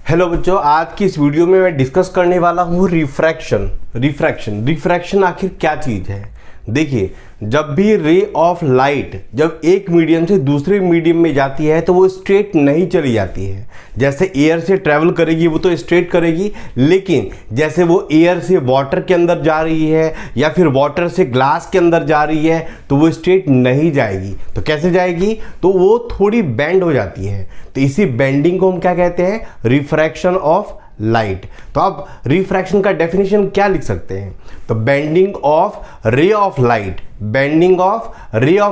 Hello बच्चों, आज की इस वीडियो में मैं डिस्कस करने वाला हूँ रिफ्रैक्शन आखिर क्या चीज़ है। देखिए, जब भी रे ऑफ लाइट जब एक मीडियम से दूसरे मीडियम में जाती है तो वो स्ट्रेट नहीं चली जाती है। जैसे एयर से ट्रैवल करेगी वो तो स्ट्रेट करेगी, लेकिन जैसे वो एयर से वाटर के अंदर जा रही है या फिर वाटर से ग्लास के अंदर जा रही है तो वो स्ट्रेट नहीं जाएगी। तो कैसे जाएगी? तो वो थोड़ी बेंड हो जाती है। तो इसी बेंडिंग को हम क्या कहते हैं? Refraction of light. तो अब रिफ्रैक्शन का डेफिनेशन क्या लिख सकते हैं? तो bending of ray of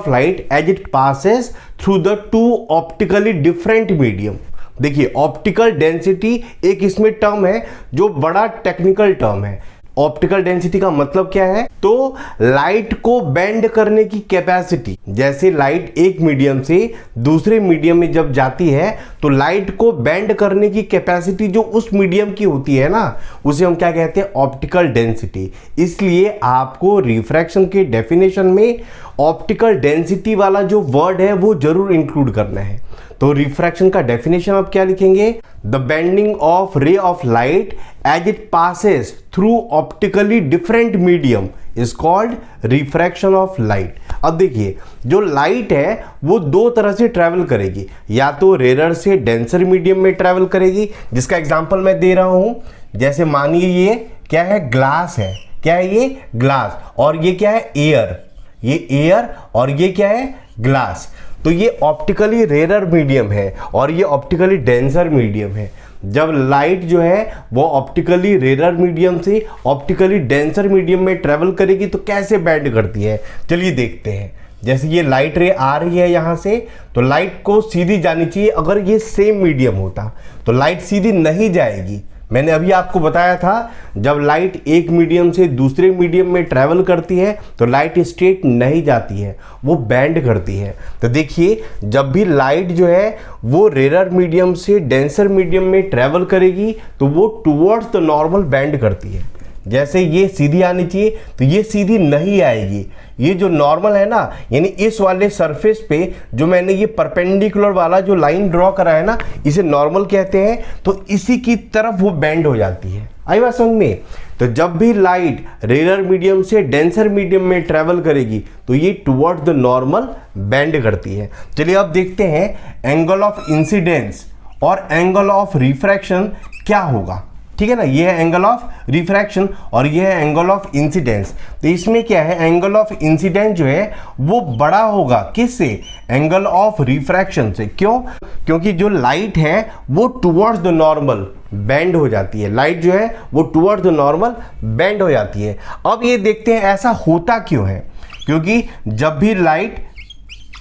light as it passes through the two optically different medium. देखिए, ऑप्टिकल डेंसिटी एक इसमें टर्म है जो बड़ा टेक्निकल टर्म है। ऑप्टिकल डेंसिटी का मतलब क्या है? तो लाइट को बेंड करने की कैपेसिटी। जैसे लाइट एक मीडियम से दूसरे मीडियम में जब जाती है तो लाइट को बेंड करने की कैपेसिटी जो उस मीडियम की होती है ना, उसे हम क्या कहते हैं? Optical density. इसलिए आपको रिफ्रैक्शन के डेफिनेशन में ऑप्टिकल डेंसिटी वाला जो वर्ड है वो जरूर इंक्लूड करना है। तो रिफ्रैक्शन का डेफिनेशन आप क्या लिखेंगे? The bending of ray of light as it passes through optically different medium is called refraction of light. अब देखिए, जो लाइट है वो दो तरह से ट्रैवल करेगी, या तो रेयर से डेंसर मीडियम में ट्रैवल करेगी, जिसका एग्जांपल मैं दे रहा हूं। जैसे मानिए ये क्या है? ग्लास है। क्या है ये? ग्लास। और ये क्या है? एयर। ये एयर और ये क्या है? ग्लास। तो ये ऑप्टिकली रेयर मीडियम है और ये ऑप्टिकली डेंसर मीडियम है। जब लाइट जो है वो ऑप्टिकली रेयर मीडियम से ऑप्टिकली डेंसर मीडियम में ट्रेवल करेगी तो कैसे बेंड करती है, चलिए देखते हैं। जैसे ये लाइट रे आ रही है यहाँ से, तो लाइट को सीधी जानी चाहिए। अगर ये सेम मीडियम होता तो लाइट सीधी नहीं जाएगी। मैंने अभी आपको बताया था, जब लाइट एक मीडियम से दूसरे मीडियम में ट्रैवल करती है तो लाइट स्ट्रेट नहीं जाती है, वो बेंड करती है। तो देखिए, जब भी लाइट जो है वो रेयर मीडियम से डेंसर मीडियम में ट्रैवल करेगी तो वो टुवर्ड्स द नॉर्मल बेंड करती है। जैसे ये सीधी आनी चाहिए तो ये सीधी नहीं आएगी। ये जो नॉर्मल है ना, यानी इस वाले सरफेस पे जो मैंने ये परपेंडिकुलर वाला जो लाइन ड्रॉ करा है ना, इसे नॉर्मल कहते हैं। तो इसी की तरफ वो बेंड हो जाती है। आई बात समझ में? तो जब भी लाइट रेयर मीडियम से डेंसर मीडियम में ट्रैवल करेगी तो ये टुवर्ड्स द नॉर्मल बेंड करती है। चलिए अब देखते हैं एंगल ऑफ इंसिडेंस और एंगल ऑफ रिफ्रैक्शन क्या होगा। ठीक है ना, ये है एंगल ऑफ रिफ्रैक्शन और ये है एंगल ऑफ इंसिडेंस। तो इसमें क्या है? एंगल ऑफ इंसिडेंस जो है वो बड़ा होगा किससे? एंगल ऑफ रिफ्रैक्शन से। क्यों? क्योंकि जो लाइट है वो टुवर्ड्स द नॉर्मल बेंड हो जाती है। लाइट जो है वो टुवर्ड्स द नॉर्मल बेंड हो जाती है। अब ये देखते हैं ऐसा होता क्यों है। क्योंकि जब भी लाइट,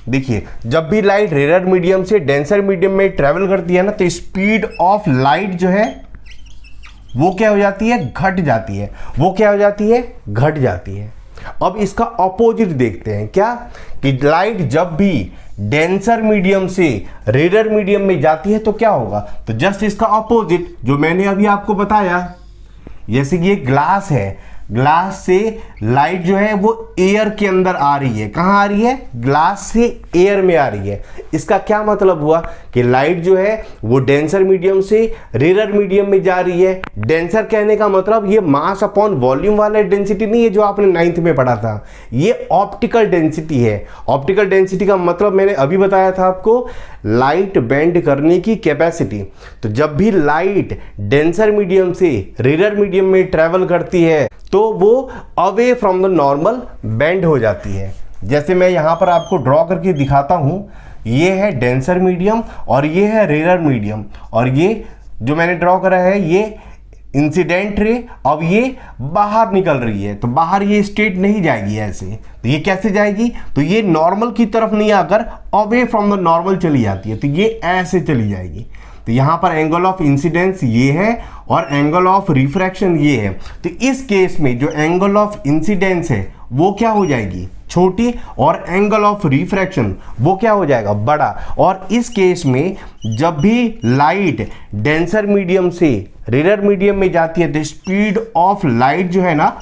देखिए, जब भी लाइट रेयर मीडियम से डेंसर मीडियम में ट्रेवल करती है ना, तो स्पीड ऑफ लाइट जो है वो क्या हो जाती है? घट जाती है। वो क्या हो जाती है? घट जाती है। अब इसका ऑपोजिट देखते हैं। क्या? कि लाइट जब भी डेंसर मीडियम से रेयर मीडियम में जाती है तो क्या होगा? तो जस्ट इसका ऑपोजिट जो मैंने अभी आपको बताया। जैसे कि ये ग्लास है, ग्लास से लाइट जो है वो एयर के अंदर आ रही है। कहाँ आ रही है? ग्लास से एयर में आ रही है। इसका क्या मतलब हुआ? कि लाइट जो है वो डेंसर मीडियम से रेयर मीडियम में जा रही है। डेंसर कहने का मतलब ये मास अपॉन वॉल्यूम वाला डेंसिटी नहीं है जो आपने 9th में पढ़ा था। ये ऑप्टिकल डेंसिटी है। ऑप्टिकल डेंसिटी का मतलब मैंने अभी बताया था आपको, लाइट बेंड करने की कैपेसिटी। तो जब भी लाइट डेंसर मीडियम से रेयर मीडियम में ट्रैवल करती है तो वो away from the normal bend हो जाती है। जैसे मैं यहाँ पर आपको ड्रॉ करके दिखाता हूँ, ये है डेंसर मीडियम और ये है रेयर मीडियम, और ये जो मैंने ड्रॉ करा है ये इंसिडेंट रे। अब ये बाहर निकल रही है तो बाहर ये स्ट्रेट नहीं जाएगी ऐसे। तो ये कैसे जाएगी? तो ये नॉर्मल की तरफ नहीं आकर अवे फ्रॉम द नॉर्मल चली जाती है। तो ये ऐसे चली जाएगी। तो यहाँ पर एंगल ऑफ इंसिडेंस ये है और एंगल ऑफ रिफ्रैक्शन ये है। तो इस केस में जो एंगल ऑफ इंसिडेंस है वो क्या हो जाएगी? छोटी, और एंगल ऑफ रिफ्रैक्शन वो क्या हो जाएगा? बड़ा। और इस केस में जब भी लाइट डेंसर मीडियम से रेयर मीडियम में जाती है तो स्पीड ऑफ लाइट जो है ना,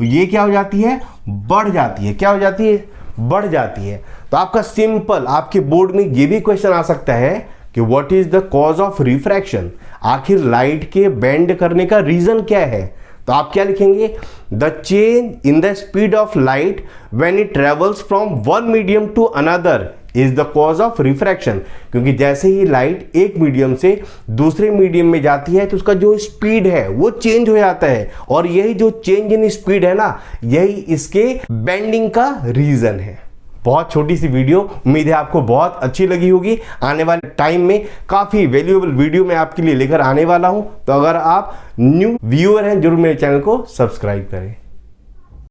ये क्या हो जाती है? बढ़ जाती है। क्या हो जाती है? बढ़ जाती है। तो आपका सिंपल आपके बोर्ड में ये भी क्वेश्चन आ सकता है कि what is the cause of refraction. आखिर लाइट के बेंड करने का रीजन क्या है, तो आप क्या लिखेंगे, the change in the speed of light when it travels from one medium to another is the cause of refraction. क्योंकि जैसे ही लाइट एक मीडियम से दूसरे मीडियम में जाती है तो उसका जो स्पीड है वो चेंज हो जाता है, और यही जो चेंज इन स्पीड है ना, यही इसके बेंडिंग का रीजन है। बहुत छोटी सी वीडियो, उम्मीद है आपको बहुत अच्छी लगी होगी। आने वाले टाइम में काफ़ी वैल्यूएबल वीडियो मैं आपके लिए लेकर आने वाला हूं, तो अगर आप न्यू व्यूअर हैं जरूर मेरे चैनल को सब्सक्राइब करें।